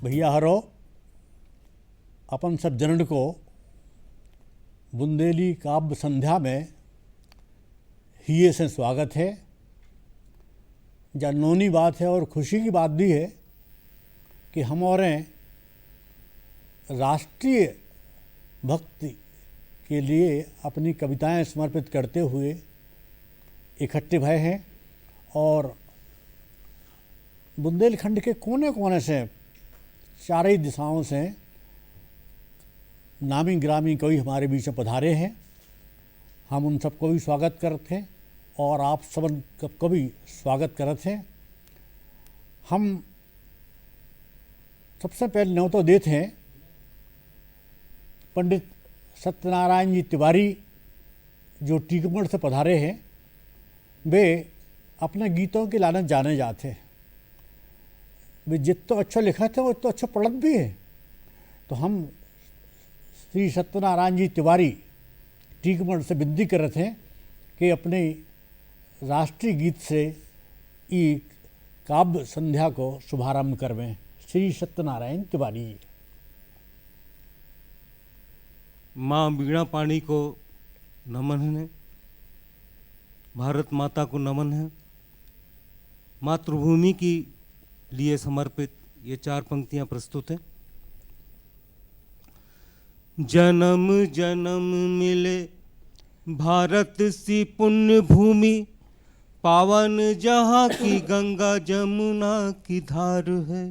भैया हरो अपन सब जनन को बुंदेली काव्य संध्या में हिये से स्वागत है। जानोनी बात है और खुशी की बात भी है कि हमारे राष्ट्रीय भक्ति के लिए अपनी कविताएं समर्पित करते हुए इकट्ठे भए हैं और बुंदेलखंड के कोने कोने से चारों दिशाओं से नामी ग्रामी कवि हमारे बीच में पधारे हैं। हम उन सबको भी स्वागत करते हैं और आप सबको भी स्वागत करते हैं। हम सबसे पहले न्योता देते हैं पंडित सत्यनारायण जी तिवारी जो टीकमगढ़ से पधारे हैं। वे अपने गीतों के लानत जाने जाते हैं। वे जितना अच्छा लिखा थे वो इतना अच्छा पढ़त भी है। तो हम श्री सत्यनारायण जी तिवारी टीकमगढ़ से विनती कर रहे थे कि अपने राष्ट्रीय गीत से ये काव्य संध्या को शुभारंभ करवें। श्री सत्यनारायण तिवारी। माँ वीणा पाणी को नमन है, भारत माता को नमन है। मातृभूमि की लिए समर्पित ये 4 पंक्तियां प्रस्तुत हैं। जन्म जन्म मिले भारत सी पुण्य भूमि, पावन जहाँ की गंगा जमुना की धार है।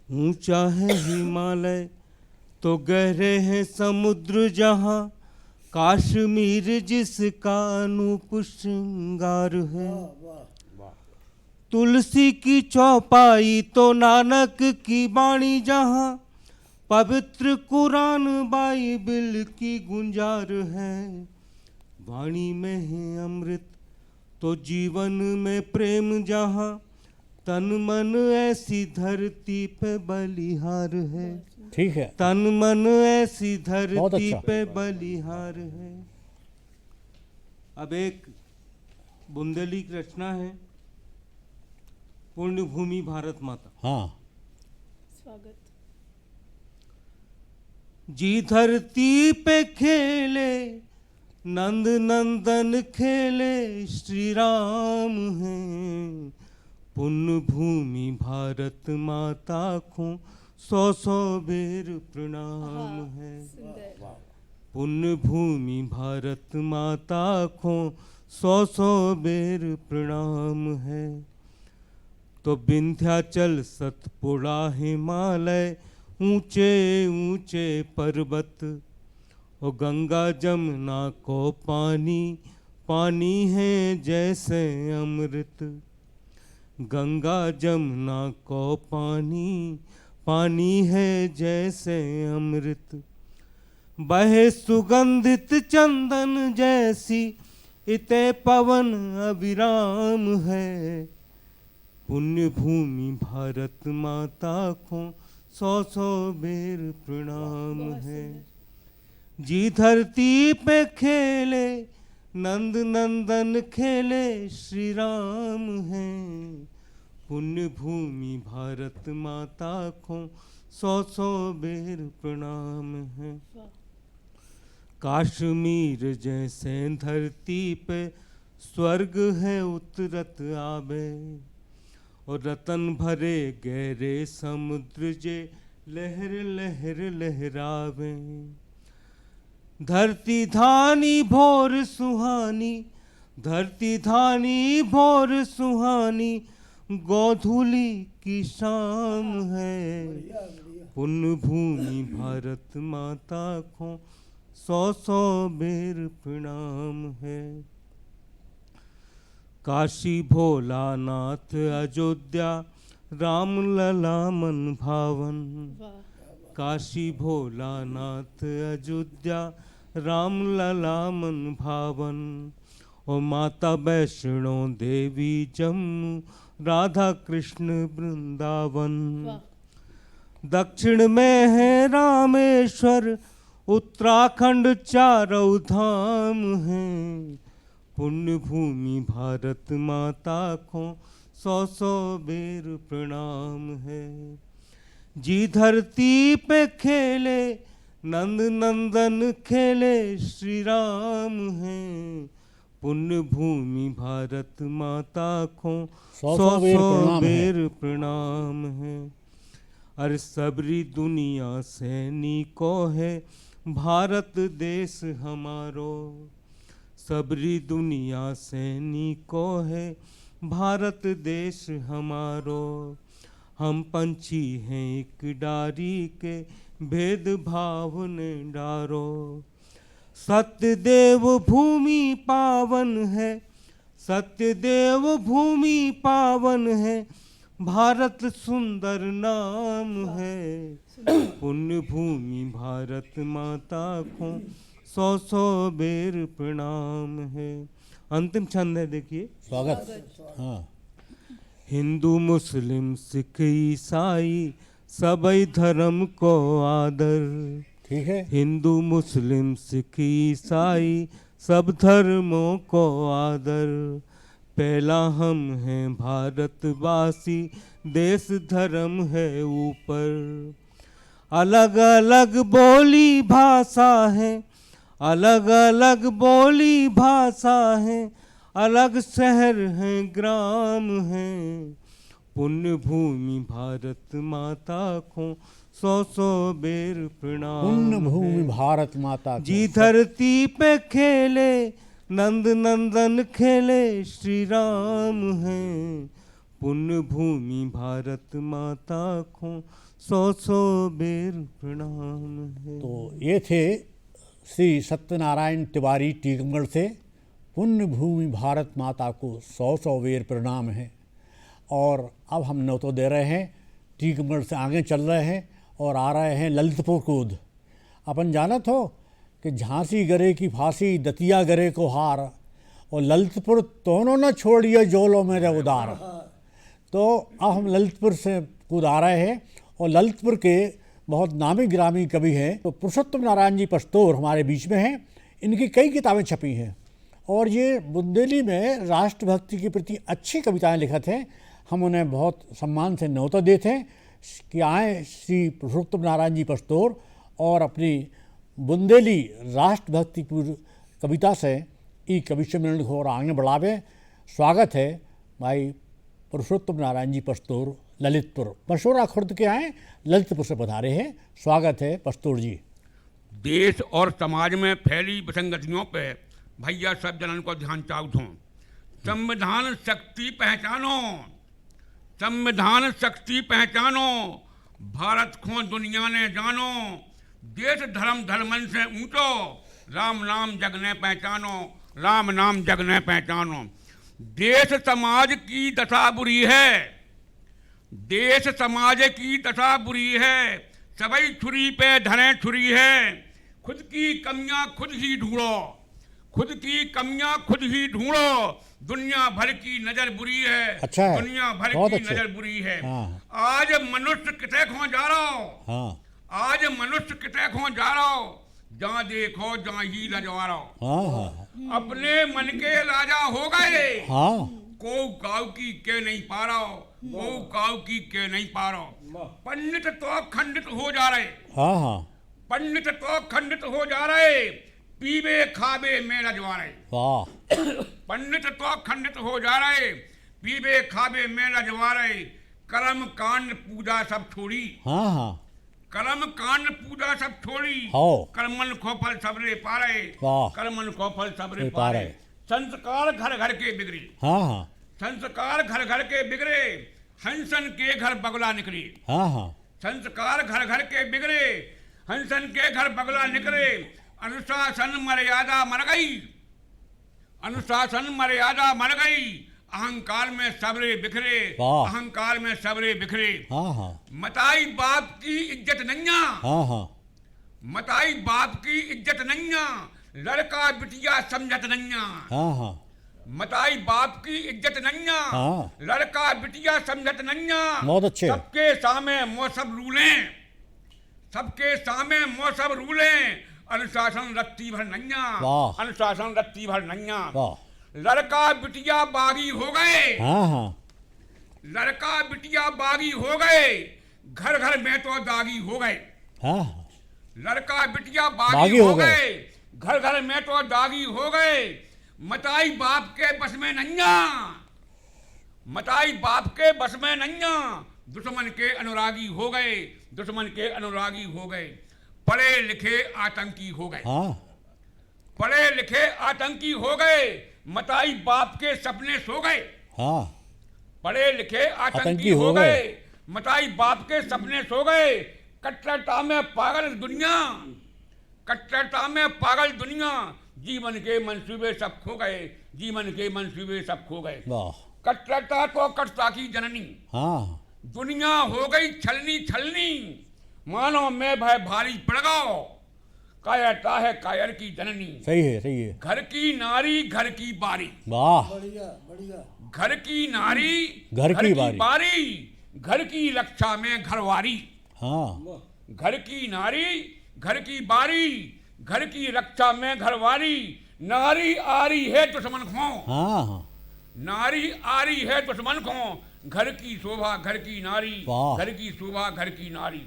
ऊंचा है हिमालय तो गहरे हैं समुद्र जहाँ, कश्मीर जिसका अनूप श्रृंगार है। तुलसी की चौपाई तो नानक की बाणी जहाँ, पवित्र कुरान बाइबिल की गुंजार है। वाणी में है अमृत तो जीवन में प्रेम जहाँ, तन मन ऐसी धरती पे बलिहार है। ठीक है। तन मन ऐसी धरती पे बलिहार है। अब एक बुंदेली की रचना है, पुण्य भूमि भारत माता। हाँ। स्वागत। जी धरती पे खेले नंद नंदन खेले श्री राम हैं, पुण्य भूमि भारत माता को 100 बेर प्रणाम है। पुण्य भूमि भारत माता को 100 बेर प्रणाम है। तो विंध्याचल सतपुड़ा हिमालय ऊंचे ऊंचे पर्वत, और गंगा जमुना को पानी पानी है जैसे अमृत। गंगा जमुना को पानी पानी है जैसे अमृत। बहे सुगंधित चंदन जैसी इते पवन अविराम है, पुण्य भूमि भारत माता को 100 बेर प्रणाम है। जी धरती पे खेले नंद नंदन खेले श्री राम हैं, पुण्य भूमि भारत माता को 100 बेर प्रणाम है। कश्मीर जैसे धरती पे स्वर्ग है उतरत आबे, और रतन भरे गहरे समुद्र जे लहर लहर लहरावे। धरती धानी भोर सुहानी, धरती धानी भोर सुहानी, गोधूली की शाम है, पुण्य भूमि भारत माता को 100 बेर प्रणाम है। काशी भोलानाथ अयोध्या राम लला मन भावन। काशी भोलानाथ अयोध्या राम लला मन भावन, और माता वैष्णो देवी जम्मू राधा कृष्ण वृंदावन। दक्षिण में है रामेश्वर, उत्तराखंड चारों धाम हैं, पुण्य भूमि भारत माता को 100 बेर प्रणाम है। जी धरती पे खेले नंद नंदन खेले श्री राम हैं, पुण्य भूमि भारत माता को सौ सौ बेर सौ प्रणाम है। बेर प्रणाम है। अरे सबरी दुनिया सैनिको है भारत देश हमारो, सबरी दुनिया सैनिको है भारत देश हमारो। हम पंछी हैं एक डारी के भेद भाव ने डारो, सत्यदेव भूमि पावन है, सत्यदेव भूमि पावन है, भारत सुंदर नाम है, पुण्य भूमि भारत माता को सौ सौ बेर प्रणाम है। अंतिम छंद है, देखिए। स्वागत। हाँ। हिंदू मुस्लिम सिख ईसाई सबई धर्म को आदर, ठीक है। हिंदू मुस्लिम सिख ईसाई सब धर्मों को आदर, पहला हम हैं भारतवासी देश धर्म है ऊपर, अलग अलग बोली भाषा है, अलग अलग बोली भाषा है, अलग शहर हैं ग्राम हैं, पुण्य भूमि भारत माता को सौ सौ बेर प्रणाम पुण्य भूमि है। भारत माता को। जी धरती पे खेले नंद नंदन खेले श्री राम हैं, पुण्य भूमि भारत माता को सौ सौ बेर प्रणाम है। तो ये थे श्री सत्यनारायण तिवारी टीकमगढ़ से। पुण्य भूमि भारत माता को सौ सौ बेर प्रणाम है। और अब हम न्योता दे रहे हैं, टीकमगढ़ से आगे चल रहे हैं और आ रहे हैं ललितपुर कूद। अपन जानत हो कि झांसी गरे की फांसी दतिया गरे को हार, और ललितपुर दोनों न छोड़िए जोलों में रे उदार। तो अब हम ललितपुर से कूद आ रहे हैं और ललितपुर के बहुत नामी ग्रामी कवि हैं तो पुरुषोत्तम नारायण जी पस्तोर हमारे बीच में हैं। इनकी कई किताबें छपी हैं और ये बुंदेली में राष्ट्रभक्ति के प्रति अच्छी कविताएं लिखत हैं। हम उन्हें बहुत सम्मान से न्योता देते हैं कि आए श्री पुरुषोत्तम नारायण जी पस्तोर और अपनी बुंदेली राष्ट्रभक्ति पूर्ण कविता से ई कवि सम्मेलन को और आगे बढ़ावे। स्वागत है भाई पुरुषोत्तम नारायण जी पस्तोर ललितपुर मशोरा खुर्द के आए, ललितपुर से पधारे हैं। स्वागत है पस्तोर जी। देश और समाज में फैली विसंगतियों पे भैया सब जनन को ध्यान चाहूँ। संविधान शक्ति पहचानो, संविधान शक्ति पहचानो, भारत को दुनिया ने जानो, देश धर्म धर्मन से ऊंचो, राम नाम जग ने पहचानो, राम नाम जग ने पहचानो। देश समाज की दशा बुरी है, देश समाज की दशा बुरी है, सबई छुरी पे धरे छुरी है, खुद की कमियां खुद ही ढूंढो, खुद की कमियां खुद ही ढूंढो, दुनिया भर की नजर बुरी है। अच्छा है, दुनिया भर बहुत की अच्छे। नजर बुरी है। हाँ। आज मनुष्य किते खो जा रहा हो, हाँ आज मनुष्य किते खो जा रहा हो, जहाँ देखो जहाँ ही लजवा रहा हो, हाँ हाँ अपने मन के राजा हो गए, हाँ को काव की के नहीं पा रहा हो, को काव की के नहीं पा रहा हो। पंडित तो खंडित हो जा रहे, हाँ हाँ पंडित तो खंडित हो जा रहे, पीबे खाबे में रजवा रहे। वाह पंडित तो खंडित हो जा रहे, पीबे खाबे में रजवा रहे। कर्म कांड पूजा सब छोड़ी, हाँ हाँ कर्म कांड पूजा सब छोड़ी, हाँ। कर्मन को फल सबरे पा रहे, वाह। कर्मन को फल सबरे पा पा रहे। रहे। संस्कार घर घर के बिगड़े, हाँ हाँ संस्कार घर घर के बिगड़े, हंसन के घर बगला निकले। हाँ हाँ संस्कार घर घर के बिगड़े, हंसन के घर बगला निकले। अनुशासन मर्यादा मर गई, अनुशासन मर्यादा मर गई, अहंकार में सबरे बिखरे, वाह। अहंकार में सबरे बिखरे। हाँ हाँ मताई बाप की इज्जत नैया, हाँ हाँ मताई बाप की इज्जत नैया, लड़का बिटिया समझत नैया। हाँ हाँ मताई बाप की इज्जत नैया, हाँ। लड़का बिटिया समझत नैया। बहुत अच्छे। सबके सामने मौसम रूले, सबके सामने मौसम रूले, अनुशासन रत्ती भर नैया, वाह। अनुशासन रत्ती भर नैया। वाह लड़का बिटिया बागी हो गए, हाँ हाँ लड़का बिटिया बागी हो गए, घर घर में तो दागी हो गए, हाँ लड़का बिटिया बागी बागी हो हो गए, घर घर में तो दागी हो गए, मताई बाप के बस में नैया, मताई बाप के बस में नैया, दुश्मन के अनुरागी हो गए, दुश्मन के अनुरागी हो गए, पढ़े लिखे आतंकी हो गए, हाँ पढ़े लिखे आतंकी हो गए, मताई बाप के सपने सो गए, हाँ पढ़े लिखे आतंकी हो गए, मताई बाप के सपने सो गए, कट्टरता में पागल दुनिया, कट्टरता में पागल दुनिया, जीवन के मंसूबे सब खो गए, जीवन के मंसूबे सब खो गए, वाह कट्टरता तो कटता की जननी, हाँ दुनिया हो गई छलनी छलनी, मानो मैं भय भारी पड़ गओ, कायरता है कायर की जननी, सही है सही है, घर की नारी घर की बारी, वाह घर की नारी घर की बारी, घर की रक्षा में घरवारी, हाँ घर की नारी घर की बारी, घर की रक्षा में घरवारी, नारी आरी है दुश्मन खो, हाँ हाँ नारी आरी है दुश्मन को, घर की शोभा घर की नारी, वाह। घर की शोभा घर की नारी,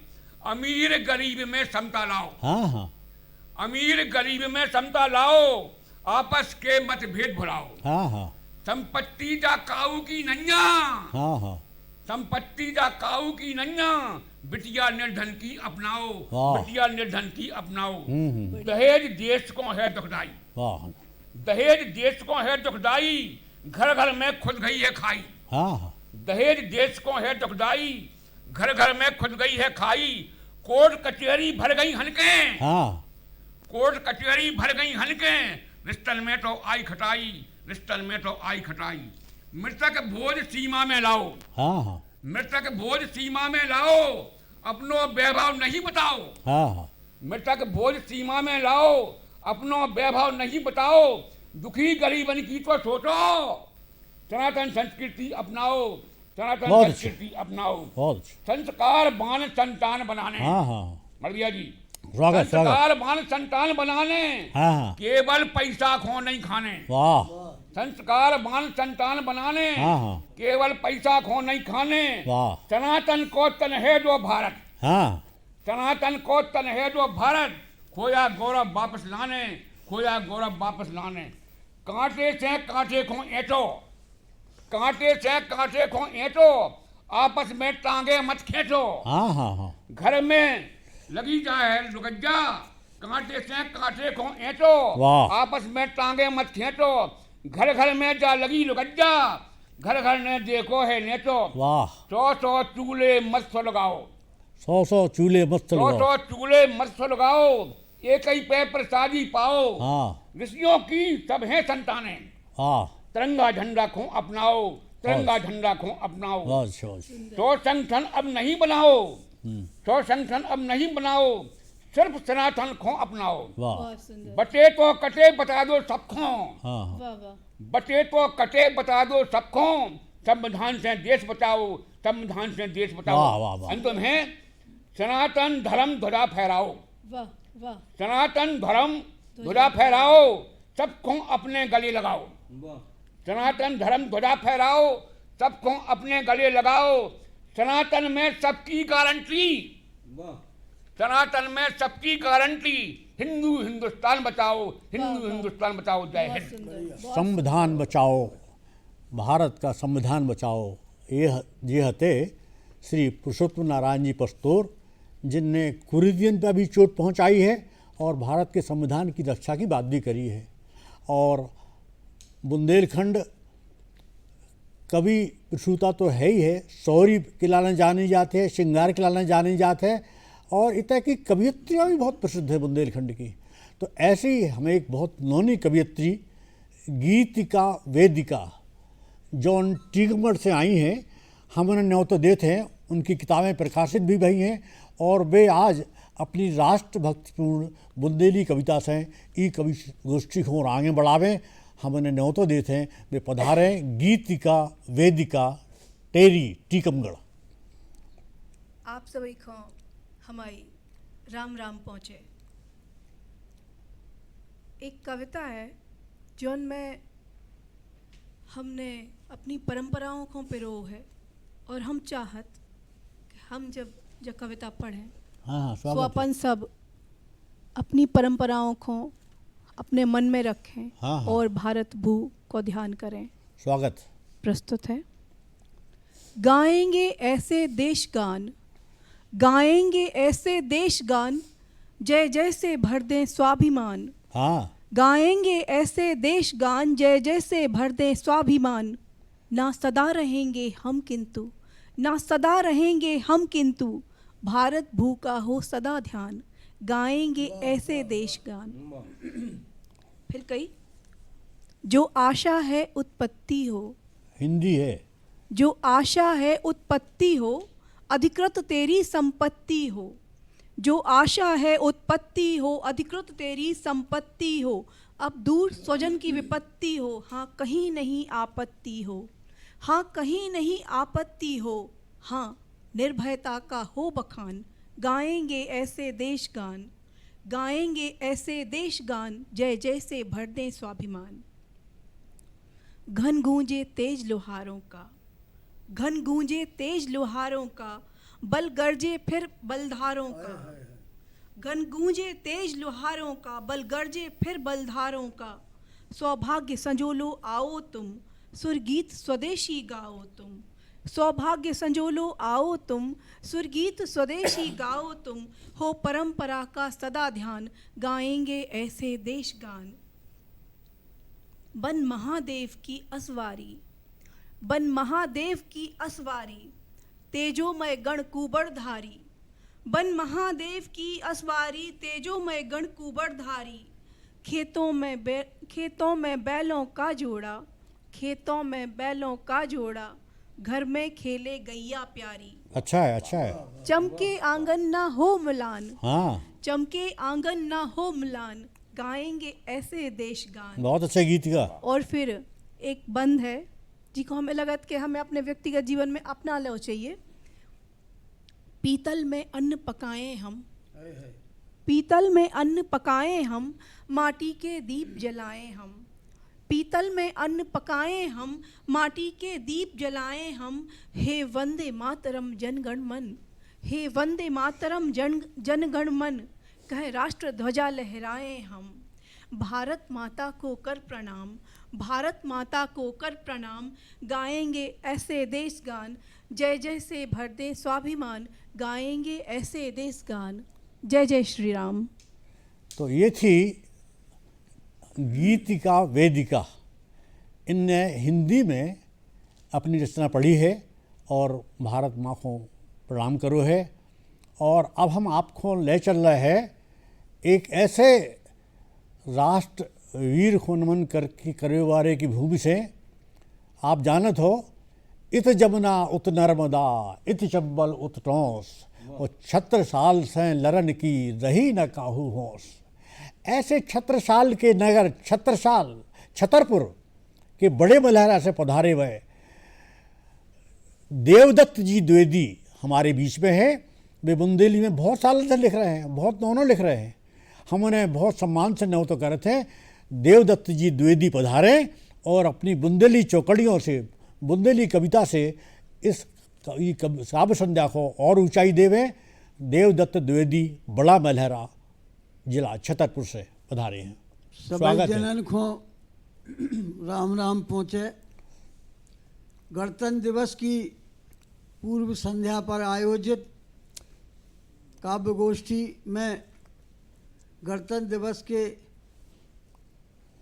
अमीर गरीब में समता लाओ, हाँ हाँ अमीर गरीब में समता लाओ, आपस के मतभेद भुलाओ, हाँ हाँ संपत्ति जा काऊ की नैया, हाँ हाँ संपत्ति जा काऊ की नैया, बिटिया निर्धन की अपनाओ, वाह। बिटिया निर्धन की अपनाओ, हम्म। दहेज देश को है दुखदाई, वाह दहेज देश को है दुखदाई, घर घर में खुद गई है खाई, हाँ हाँ दहेज देश को है दुखदाई, घर घर में खुद गई है खाई, कोर्ट कचहरी भर गई हनके, हाँ कोर्ट कचहरी भर गई हनके, रिश्तन में तो आई खटाई, रिश्तन में तो आई खटाई, मृतक भोज सीमा में लाओ, हाँ हाँ मृतक भोज सीमा में लाओ, अपनो वैभव नहीं बताओ, हाँ हाँ मृतक भोज सीमा में लाओ, अपनो वैभव नहीं बताओ, दुखी गरीबन की तो सोचो, सनातन संस्कृति अपनाओ, सनातन बहुत संस्कृति अपनाओ, बहुत अच्छा। संस्कार बान संतान बनाने, हाँ हाँ मर्दिया जी, स्वागत स्वागत, संस्कार बान संतान बनाने, हाँ हाँ केवल पैसा खो नहीं खाने, वाह, संस्कार बान संतान बनाने, हाँ हाँ केवल पैसा खो नहीं खाने, वाह, सनातन को तन है जो भारत, हाँ सनातन को तन है जो भारत, खोया गौरव वापस लाने, खोया गौरव वापस लाने, कांटे से कांटे को ऐंठो, कांटे से कांटे को ऐंठो, आपस में टांगे मत खींचो, हाँ हाँ हाँ घर में लगी जाए लुगज्जा, कांटे से कांटे को ऐंठो, वाह। आपस में टांगे मत खींचो, घर घर में जा लगी लुगज्जा, घर घर ने देखो है नेचो, वाह, 100 चूल्हे मत सुलगाओ, 100 चूल्हे मस्त लगाओ, 100 चूल्हे मत सुलगाओ, एक ही पे प्रसादी पाओ, हाँ ऋषियों की सब है संतानें, हाँ तिरंगा झंडा को अपनाओ, तिरंगा झंडा को अपनाओ, बहुत अच्छा, बहुत अच्छा। तो संगठन अब नहीं बनाओ, हम्म, तो संगठन अब नहीं बनाओ, सिर्फ सनातन को अपनाओ, वाह, बहुत सुंदर, बटे तो कटे बता दो सबको, हाँ हाँ वाह वाह, बटे तो कटे बता दो सबको, संविधान से देश बचाओ, संविधान से देश वाह, बचाओ, वाह, वाह। अंत में सनातन धर्म ध्वजा फहराओ, वाह वाह, सनातन धर्म ध्वजा फहराओ, सबको अपने गले लगाओ, सनातन धर्म ध्वजा फहराओ, सबको अपने गले लगाओ, सनातन में सबकी गारंटी, सनातन में सबकी गारंटी, हिंदू हिंदुस्तान बचाओ, हिंदू हिंदुस्तान बचाओ, जय बहुत हिंद। सुंदर, बहुत संविधान बचाओ, भारत का संविधान बचाओ, ये हते श्री पुरुषोत्तम नारायण जी पस्तोर, जिनने कुरीदियन पर भी चोट पहुंचाई है और भारत के संविधान की रक्षा की बात भी करी है। और बुंदेलखंड कवि प्रसूता तो है ही है, शौर्य के लाने जाने जाते हैं, श्रृंगार के लाने जाने जाते हैं, और इतना की कवियत्रियाँ भी बहुत प्रसिद्ध है बुंदेलखंड की। तो ऐसे ही हमें एक बहुत नौनी कवियत्री गीतिका वेदिका जौन टीकमगढ़ से आई हैं, हम उन्हें न्योता देते हैं, उनकी किताबें प्रकाशित भी भई हैं और वे आज अपनी राष्ट्रभक्तिपूर्ण बुंदेली कविता से ई कवि गोष्ठी को और आगे बढ़ावें, हम उन्हें न्योता देते हैं, वे पधारें गीतिका वेदिका टेरी टीकमगढ़। आप सभी को हमारी राम राम पहुँचे। एक कविता है जोन में हमने अपनी परंपराओं को पिरो है और हम चाहत कि हम जब जो कविता पढ़ें हाँ हाँ सो स्वागत है। अपन सब अपनी परंपराओं को अपने मन में रखें हाँ, हाँ। और भारत भू को ध्यान करें। स्वागत। प्रस्तुत है। गाएंगे ऐसे देश गान, गाएंगे ऐसे देश गान, जय जय से भर दें स्वाभिमान। हाँ गाएंगे ऐसे देश गान, जय जय से भर दें स्वाभिमान। ना सदा रहेंगे हम किंतु, ना सदा रहेंगे हम किंतु, भारत भू का हो सदा ध्यान। गाएंगे ऐसे देश गान। फिर कई, जो आशा है उत्पत्ति हो, हिंदी है। जो आशा है उत्पत्ति हो, अधिकृत तेरी संपत्ति हो। जो आशा है उत्पत्ति हो, अधिकृत तेरी संपत्ति हो। अब दूर स्वजन की विपत्ति हो, हाँ कहीं नहीं आपत्ति हो। हाँ कहीं नहीं आपत्ति हो, हाँ निर्भयता का हो बखान। गाएंगे ऐसे देश गान, गाएंगे ऐसे देश गान, जय जय से भर दें स्वाभिमान। घन गूंजे तेज लोहारों का, घन गूंजे तेज लोहारों का, बल गरजे फिर बलधारों का। घन गूंजे तेज लोहारों का, बल गरजे फिर बलधारों का। सौभाग्य संजोलो आओ तुम, सुरगीत स्वदेशी गाओ तुम। सौभाग्य संजोलो आओ तुम, सुरगीत स्वदेशी गाओ तुम। हो परंपरा का सदा ध्यान, गाएंगे ऐसे देश गान। बन महादेव की असवारी, बन महादेव की असवारी, तेजोमय गण कुबड़धारी। बन महादेव की असवारी, तेजोमय गण कुबड़धारी। खेतों में बैलों का जोड़ा, खेतों में बैलों का जोड़ा, घर में खेले गैया प्यारी। अच्छा है, अच्छा है। चमके आंगन ना हो मिलान, हाँ चमके आंगन ना हो मिलान, गाएंगे ऐसे देश गान। बहुत अच्छे गीत का। और फिर एक बंद है जिसको हमें लगत कि हमें अपने व्यक्तिगत जीवन में अपना लो चाहिए। पीतल में अन्न पकाएं हम, पीतल में अन्न पकाएं हम, माटी के दीप जलाएं हम। पीतल में अन्न पकाएं हम, माटी के दीप जलाएं हम। हे वंदे मातरम जनगण मन, हे वंदे मातरम जनगण मन, कहे राष्ट्र ध्वजा लहराएं हम। भारत माता को कर प्रणाम, भारत माता को कर प्रणाम, गाएंगे ऐसे देश गान, जय जय से भर दे स्वाभिमान। गाएंगे ऐसे देश गान। जय जय श्री राम। तो ये थी गीतिका वेदिका। इनने हिंदी में अपनी रचना पढ़ी है और भारत माँ को प्रणाम करो है। और अब हम आपको ले चल रहे हैं एक ऐसे राष्ट्र वीर को नमन करके करेवारे की भूमि से। आप जानत हो, इत जमुना उत नर्मदा, इत चंबल उत टोंस, और 76 साल से लरन की रही न काहू होश। ऐसे छत्रसाल के नगर छत्रसाल छतरपुर के बड़े मलहरा से पधारे हुए देवदत्त जी द्विवेदी हमारे बीच में है। वे बुंदेली में बहुत साल से लिख रहे हैं, बहुत नौनों लिख रहे हैं। हम उन्हें बहुत सम्मान से न्योत तो करे थे। देवदत्त जी द्विवेदी पधारे और अपनी बुंदेली चौकड़ियों से, बुंदेली कविता से इस काव्य संध्या को और ऊंचाई देवे। देवदत्त द्विवेदी बड़ा मलहरा जिला छतरपुर से पधारे हैं। सभी स्वागत है। जनन को राम राम पहुँचे। गणतंत्र दिवस की पूर्व संध्या पर आयोजित काव्य गोष्ठी में गणतंत्र दिवस के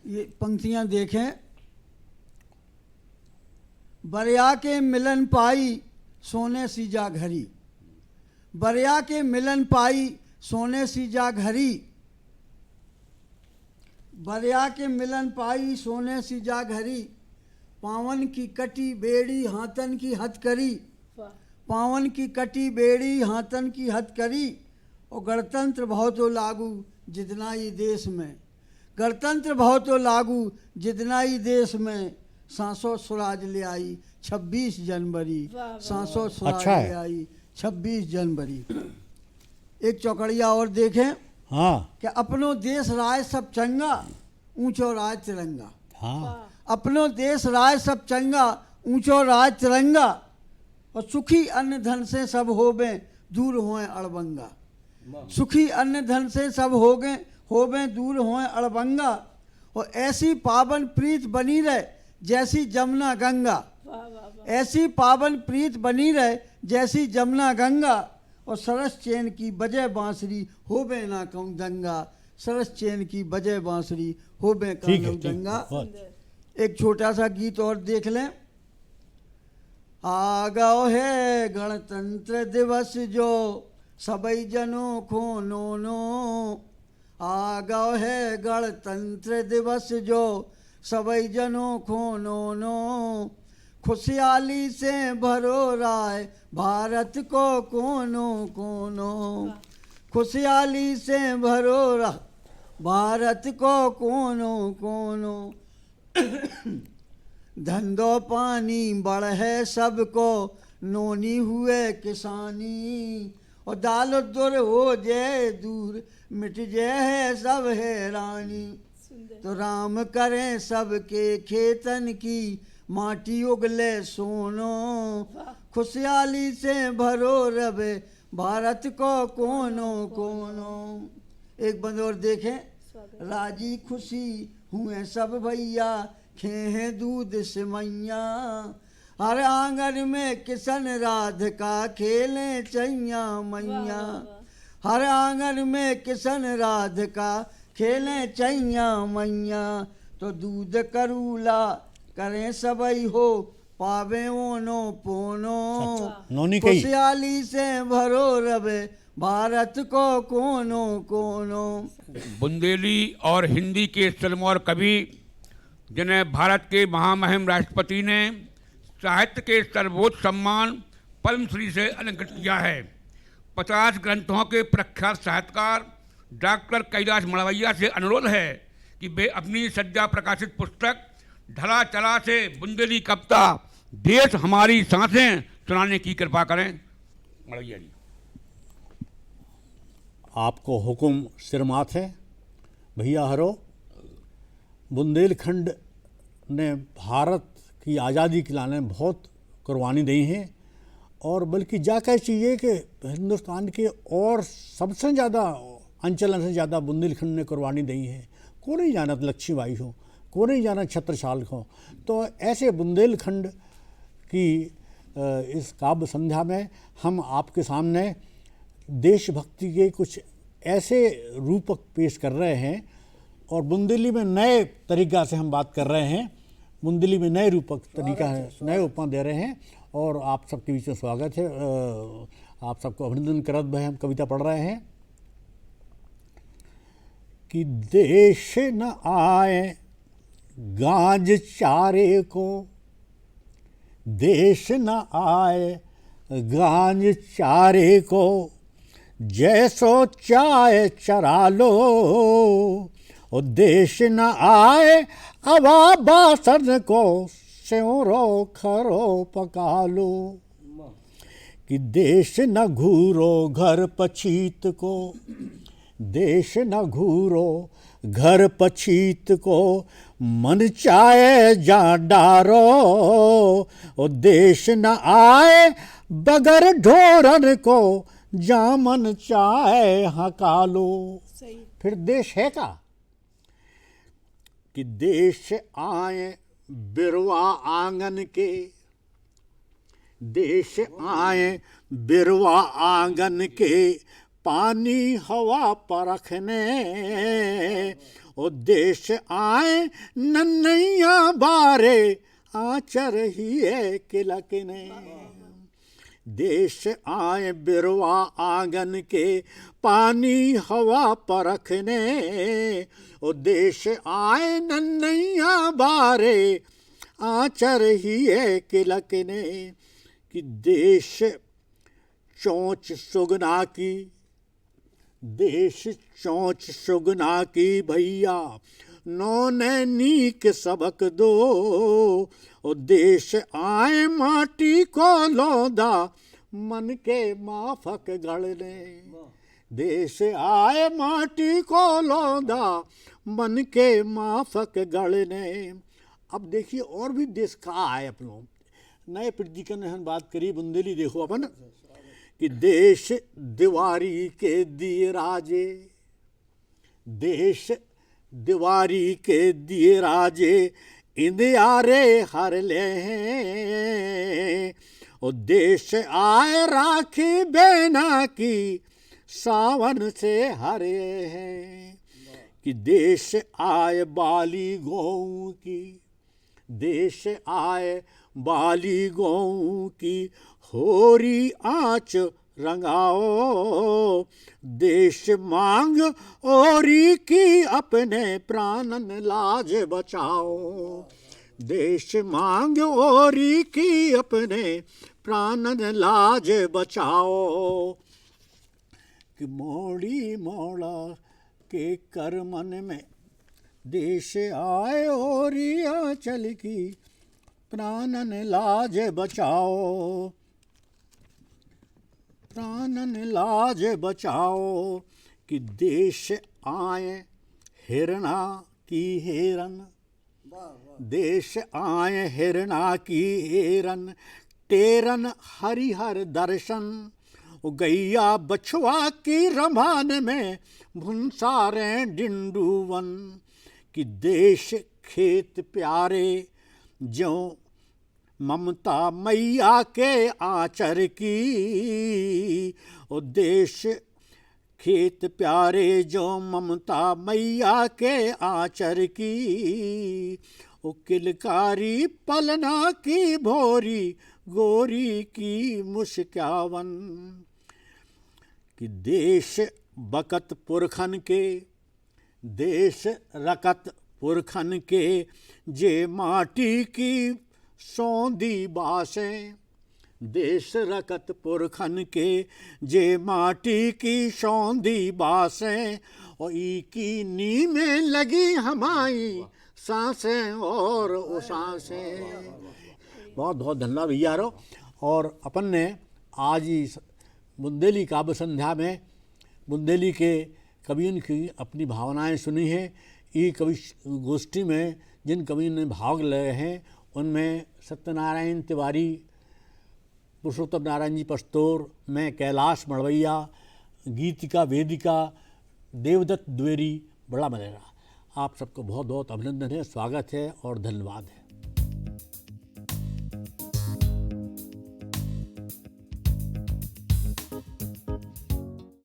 ये पंक्तियाँ देखें। बरिया के मिलन पाई सोने सी जा घरी, बरिया के मिलन पाई सोने सी जा घरी। बरिया के मिलन पाई सोने सी जा घरी, पावन की कटी बेड़ी हाथन की हथकरी। पावन की कटी बेड़ी हाथन की हथकरी। और गणतंत्र भाव तो लागू जितना ही देश में, गणतंत्र भाव तो लागू जितना ही देश में। सांसों स्वराज ले आई 26 जनवरी, सांसों स्वराज अच्छा है। ले आई 26 जनवरी। एक चौकड़िया और देखें। हाँ कि अपनो देश राय सब चंगा, ऊंचो राज तिरंगा। हाँ अपनो देश राय सब चंगा, ऊंचो राज तिरंगा। और सुखी अन्न धन से सब होबे, दूर होए अड़बंगा। सुखी अन्न धन से सब होवे दूर होए अड़बंगा। और ऐसी पावन प्रीत बनी रहे जैसी जमुना गंगा। वाह वाह वाह। ऐसी पावन प्रीत बनी रहे जैसी जमुना गंगा। और सरस चैन की बजे बांसुरी होवे ना कहूँ दंगा। सरस चैन की बजे बांसुरी होवे ठीक है, कहूँ ठीक है, दंगा। बहुत। एक छोटा सा गीत और देख लें। आ गओ है गणतंत्र दिवस जो सबई जनों को नो। आ गओ है गणतंत्र दिवस जो सबई जनों को नो। खुशहाली से भरो राय भारत को कोनो कोनो। खुशहाली से भरो राय भारत को कोनो कोनो। धंधो पानी बढ़ है सबको नोनी हुए किसानी। और दाल दुर हो जाए दूर मिट जाए सब हैरानी। तो राम करें सबके खेतन की माटी उगले सोनो। खुशहाली से भरो रवे भारत को कोनो कोनो। एक बंद और देखें। राजी खुशी हुए सब भैया खेहे दूध से मैया। हर आंगन में किशन राधिका खेले चैया मैया। हर आंगन में किशन राधिका खेले चैया मैया। तो दूध करूला करें सबई हो पावे ओनो पोनो। नौनी कही। खुशहाली से भरो रवे भारत को कोनो कोनो। बुंदेली और हिंदी के सिरमौर कवि जिन्हें भारत के महामहिम राष्ट्रपति ने साहित्य के सर्वोच्च सम्मान पद्मश्री से अलंकृत किया है। 50 ग्रंथों के प्रख्यात साहित्यकार डॉक्टर कैलाश मड़वैया से अनुरोध है कि वे अपनी सद्या प्रकाशित पुस्तक ढला चला से बुंदेली कविता देश हमारी सांसें सुनाने की कृपा करें। मड़वैया जी, आपको हुक्म सिरमात है भैया हरो। बुंदेलखंड ने भारत की आज़ादी के लाने बहुत कुर्बानी दी है। और बल्कि जाकर चाहिए कि हिंदुस्तान के और सबसे ज़्यादा अंचलन से ज़्यादा बुंदेलखंड ने कुर्बानी दी है। को नहीं जाना लक्ष्मीबाई हो, को नहीं जाना छत्रसाल हो। तो ऐसे बुंदेलखंड की इस काव्य संध्या में हम आपके सामने देशभक्ति के कुछ ऐसे रूपक पेश कर रहे हैं। और बुंदेली में नए तरीका से हम बात कर रहे हैं। बुंदेली में नए रूपक तरीका है, नए उपमा दे रहे हैं। और आप सबके बीच में स्वागत है। आप सबको अभिनंदन करत भय हम कविता पढ़ रहे हैं कि देश न आए गांज चारे को। देश न आए गांज चारे को जैसो चाय चरा लो। और देश न आए अवा बासन को स्योरो खरो पका लो। कि देश न घूरो घर पछीत को। देश न घूरो घर पछीत को मन चाहे जा डारो। और देश न आए बगर ढोरन को जामन चाहे हकालो। सही। फिर देश है का कि देश आए बिरवा आंगन के। देश आए बिरवा आंगन के पानी हवा परखने। और देश आए नन्नैया बारे आचर ही है किलकने। देश आए बिरवा आंगन के पानी हवा परखने। और देश आए नन्नैया बारे आचर ही है किलकने। कि देश चोंच सुगना की। देश चोंच सुगना की भैया नौने नीक सबक दो। और देश आए माटी को लौदा मन के माफक गढ़ने। देश आए माटी को लौदा मन के माफक गढ़ने। अब देखिए और भी देश का आए अपनों नए प्रतीकन ने हम बात करी बुंदेली देखो अपन कि देश दीवारी के दिए राजे, देश दीवारी के दिए राजे इंदियारे हर ले हैं। और देश आए राखी बेना की सावन से हरे हैं। कि देश आए बाली गौ की, देश आए बाली गौ की होरी आँच रंगाओ। देश मांग ओरी की अपने प्राणन लाज बचाओ। देश मांग ओरी की अपने प्राणन लाज बचाओ। कि मोड़ी मोड़ा के कर मन में देश आए ओरी आंचल की प्राणन लाज बचाओ। प्राणन लाज बचाओ। कि देश आए हिरणा की हेरन, देश आए हिरणा की हेरन टेरन हरिहर दर्शन। गैया बछुआ की रमान में भुनसारे डिंडूवन। कि देश खेत प्यारे ज्यों ममता मैया के आचर की। और देश खेत प्यारे जो ममता मैया के आचर की। ओ किलकारी पलना की भोरी गोरी की मुस्कावन। कि देश बकत पुरखन के, देश रकत पुरखन के जे माटी की सौंदी बासें। देश रकत पुरखन के जे माटी की सौंदी बासें। और ई की नी में लगी हमारी सांसें और वो सांसें। बहुत बहुत धन्यवाद भैया रो। और अपन ने आज ही बुंदेली काव्य संध्या में बुंदेली के कवियों की अपनी भावनाएं सुनी हैं। ये कवि गोष्ठी में जिन कवियों ने भाग लिए हैं उनमें सत्यनारायण तिवारी, पुरुषोत्तम नारायण जी पस्तोर, मैं कैलाश मड़वैया, गीतिका वेदिका, देवदत्त द्विवेदी, बड़ा मजेदार। आप सबको बहुत बहुत अभिनंदन है, स्वागत है और धन्यवाद है।